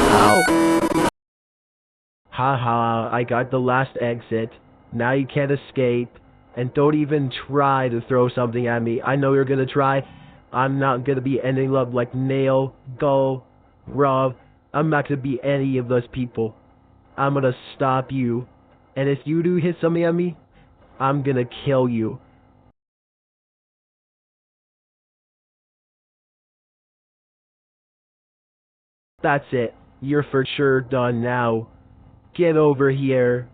Ow! Haha, I got the last exit. Now you can't escape. And don't even try to throw something at me. I know you're gonna try. I'm not gonna be anything like Nail, Gull, Rob. I'm not gonna be any of those people. I'm gonna stop you. And if you do hit something at me, I'm gonna kill you. That's it. You're for sure done now. Get over here.